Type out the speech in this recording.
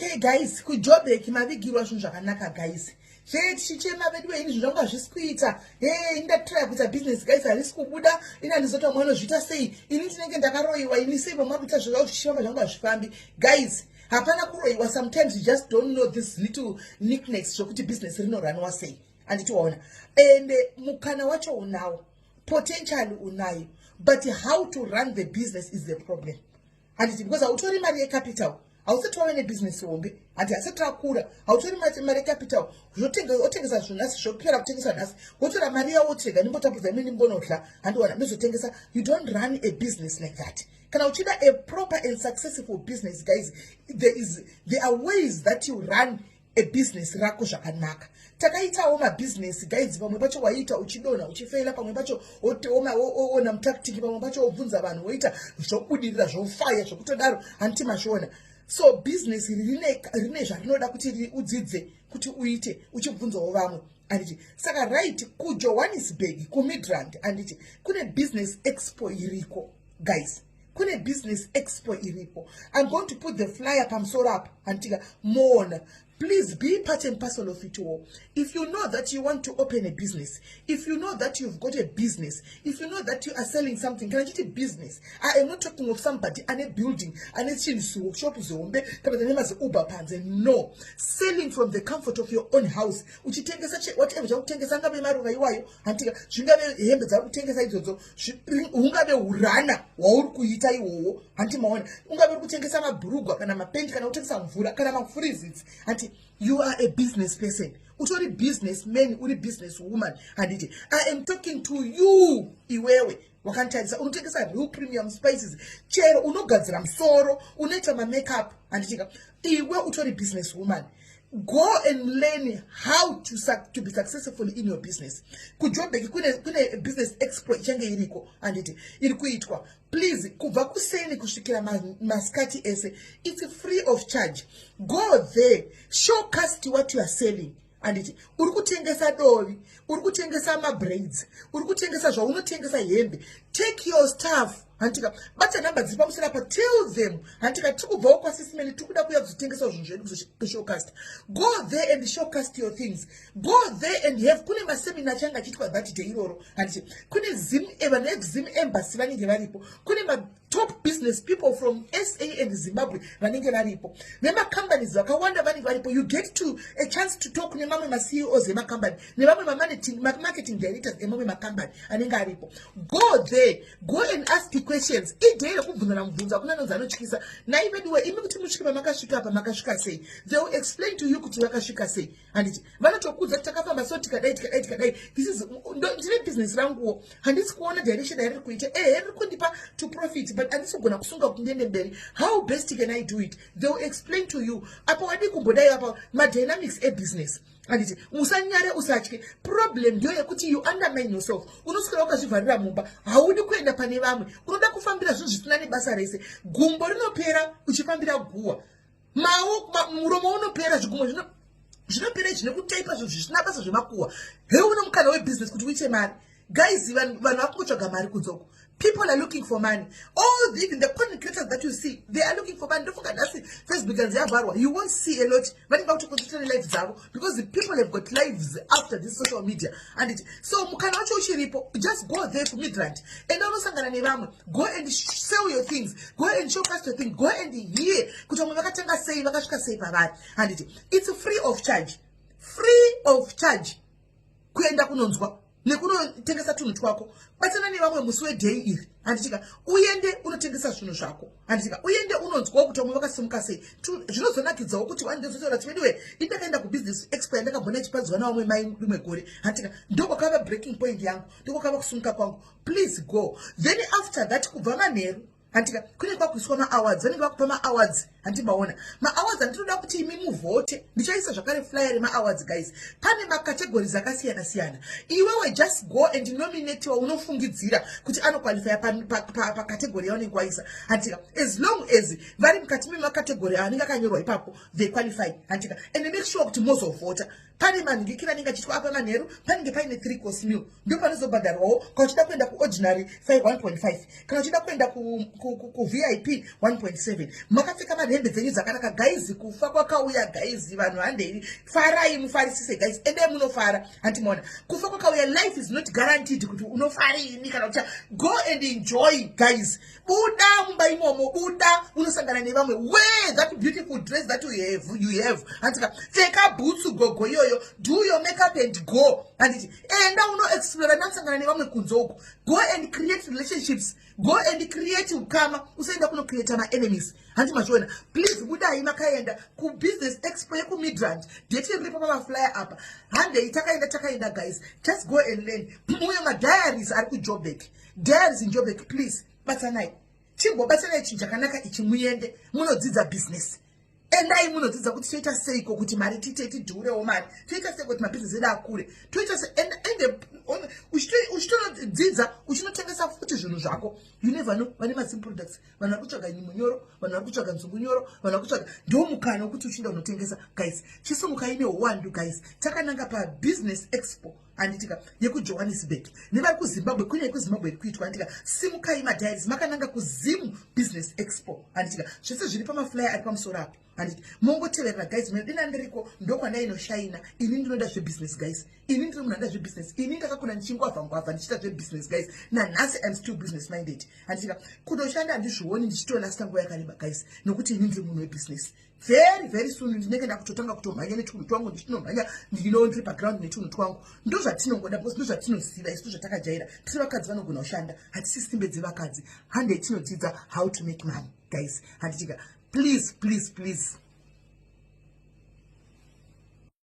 Okay guys, kujobek mavigirwa zvinhu zvakanaka guys. Zvichema vedu ini zvinonga zvisikuita. Indatry kuita business guys harisi kubuda. Ina ndizota mwana zvita sei. Ini tinenge ndakaroiwa ini sei vamakuita zvishoma zvanga zvifambi. Guys, hapana kuroiwa. Sometimes you just don't know this little knickknacks zvokuti business rinoranwa sei. Anditiwaona. And mukana wacho unawo. Potential unayo. But how to run the business is the problem. Anditi because autori mari capital. Hausatova nebusiness hombe andi asatakura hautori mari capital otengesa zvinhu nhasi zvopera kutengesa nhasi wotora mari yawo tega nimbotapudza imweni mbonotla handiwana ndizotengesa. You don't run a business like that. Kana uchida a proper and successful business guys, there are ways that you run a business rako zvakanaka. Takaitawo mabusiness guys, pamwe pacho waita uchidona uchifeila, pamwe pacho ona mutactic, pamwe pacho obvunza vanhu woita zvobudirira zvofaya zvokutodaro hanti mashona. So business rine zvarinoda kuti udzidze kuti uite uchibvunzawo vamwe. Anditi saka right kuJohannesburg kuMidrand anditi kune business expo iriko guys. Kune business expo iripo. I'm going to put the flyer pamusoro up antika mona. Please be part and parcel of it all. If you know that you want to open a business, if you know that you've got a business, if you know that you are selling something, can I get a business? I am not talking of somebody and a building and a shop zombe, Uber pans. No, selling from the comfort of your own house. Uchi take such whatever you take sanga be maru gaiwayo, antika shingabe hembe za kutenge saizozo, ungabe urana wa uri kuita iwowo, anti maona, ungabe kutengesa mabhurugwa kana mapendi kana kutengesa mvura kana mafreezes, anti you are a business person. Utori businessman, uri business woman. And I am talking to you. Iwewe. Wakantaisa. Unutengesa real premium spices. Chero. Unogadzira msoro. Unaita ma makeup. And iwe utori business woman. Go and learn how to be successful in your business. Kujobeki kune business expo change iriko anditi irikuitwa. Please kubva kuseni kusvikira maskati ese. It's free of charge. Go there, showcast what you are selling. Anditi urikutengesa dovi, urikutengesa ma braids, urikutengesa zvaunotengesa hembe. Take your stuff. Antika bata namba dzipa musirapa, tell them antika tikubva kwa SIS MELLY tikuda kuya kuzotengesa zvinhu zvedu kushowcast. Go there and showcast your things. Go there and have kune maseminar changa chitwa that day iroro. Anditi kune Zim embassy vanenge varipo. Kune ma top business people from SA and Zimbabwe vanenge varipo. Nema companies vakawanda vanenge varipo. You get to a chance to talk ne mamwe ma CEOs ema company, ne mamwe ma marketing directors emamwe ma company anenge aripo. Go there, go and ask questions. Idele kubvunza mubvunza kuna nozanochikisa. Na imeduwe imi kuti muchikira makasvika apa makasvika sei. They will explain to you kuti vakasvika sei. Anditi vanotokudza kuti takafamba so tikadai. This is ndine business ranguwo. Handisi kuona direction iri kuita. Iri kundipa to profit, but handisi kugona kusunga kuti ndiende mberi. How best can I do it? They will explain to you. Apa wadi kumbodai apa ma dynamics a business. Anditi musanyare usatye. Problem ndio yekuti you undermine yourself. Unoswera ukazvivharira mumba. Haudi kuenda pane vamwe. Unoda kufambira zvinhu zvisina nebasa rese. Gumbo rinopera uchifambira guwa. Muromo unopera zvigumbo zvinopera zvinokutaipa zvinhu zvisina basa zvemakuwa. Heuna mukana webusiness kuti uite mari. Guys, vanhu vakutsvaga mari kudzoko. People are looking for money. All even the content creators that you see, they are looking for money. Don't forget that's Facebook and Zimbabwe. You won't see a lot when about to concentrate lives because the people have got lives after this social media. And so mukanacho ushiripo, just go there to Midrand. And also go and sell your things. Go and showcase your things. Go and hear. And it's free of charge. Free of charge. Kuenda kunonzwa. Nekuno tengesa tunhu twako batana nevamwe musi weday iri anditika uyende unotengesa zvinhu zvako anditika uyende unonzwa kuti vamwe vakasimuka sei zvinozonakidzawo kuti wandezotora tiwediwe indakaenda kubusiness expo yandakambona chipadziwa navamwe mai rimwe gore anditika ndokakava breaking point yangu ndokakava kusumuka kwangu. Please go. Then after that kubva manheru antika kune kwakuiswa ma-awards vanenge vakupa ma-awards handimaona ma-awards handinoda kuti imi muvote. Ndichaisa zvakare flyer rema-awards guys. Pane makategories akasiyana-siyana. Iwewe just go and nominate unofungidzira kuti anoqualifya pakategori yaunenge waisa hantika as long as vari mukati memakategori anenge akanyorwa ipapo they qualify hantika and make sure kuti mozovhota. pane manhingikira anenge achitwa apa manheru panenge paine 3 course meal ndo panozobhadharwawo kana uchida kuenda kuordinary 1.5 kana uchida kuenda kuvip 1.7 makapfeka mahembe dzenyu dzakanaka guys kufa kwakauya guys vanhu handei farai mufarisise guys ende munofara handimona kufa kwakauya life is not guaranteed kuti unofarini kana kuti go and enjoy guys buda mumba imomo buda unosangana nevamwe wear that beautiful dress that you have handika pfeka boots gogo iyoyo do your makeup and go handiti enda uno explore namusangana nevamwe kunzoko go and create relationships go and create ukama usaenda kuno create ma enemies handi machiona please budai makaenda ku business expo yeku Midrand date ripo pa flyer apa hande takaenda guys just go and learn muyo ma diaries ari ku Joburg diaries in Joburg please batsanai chimbobatsanai chinjakanaka ichi muyende munodzidza business endai munodzidza kuti toita seiko kuti mari tidhurewo mari toita seiko kuti mabusiness edu akure toita se ende uchitodzidza uchinotengesa futi zvinhu zvako you never know vane masim products vanhu vari kutsvaga nyimunyoro vanhu vari kutsvaga nzungunyoro vanhu vari kutsvaga ndo mukana wekuti uchinda unotengesa guys chisumukai nehuwandu guys takananga pabusiness expo anditika yekuJohannesburg nevari kuZimbabwe kune yekuZimbabwe iri kuitwa anditika simukai madiaries makananga kuZim business expo anditika zvese zviri pamaflyer ari pamusoro apo anditi mongoteverera guys mudina ndiriko ndokwandainoshayina ini ndinoda zvebusiness guys ini ndiri munhu anda zvebusiness ini ndakakunda ndichingwavha ndichita zvebusiness guys nanhasi I'm still business minded anditika kutoshanda handizvioni ndichitorasta nguva yakareba guys nokuti ini ndiri munhu webusiness very soon ndinenge ndakutotanga kutomhanya netunhu twangu ndichinomhanya ndiri paground netunhu twangu ndo zvatinongoda because ndo zvatinoziva isi ndo zvatakajaira tiri vakadzi vanogona kushanda hatisisi simbe dzevakadzi hande tinodzidza how to make money guys handitika please